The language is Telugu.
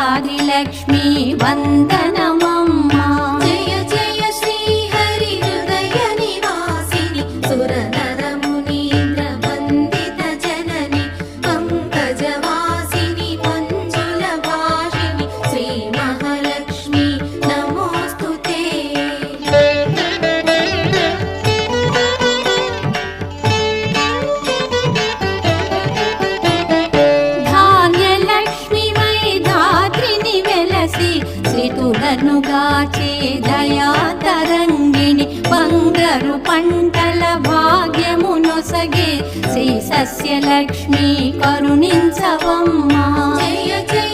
ఆదిలక్ష్మి వందనమమ్మా. జయ జయ శ్రీ హరి హృదయ నివాసిని సురనర మునీంద్ర వందిత జనని పంకజవాసిని మంజుల భాషిని శ్రీ మహాలక్ష్మి నమోస్తుతే. శ్రీతులను గాచే దయా తరంగిణి బంగారు పంటల భాగ్యము నొసగే శ్రీ సస్యలక్ష్మి కరుణించవమ్మా. జయ జయ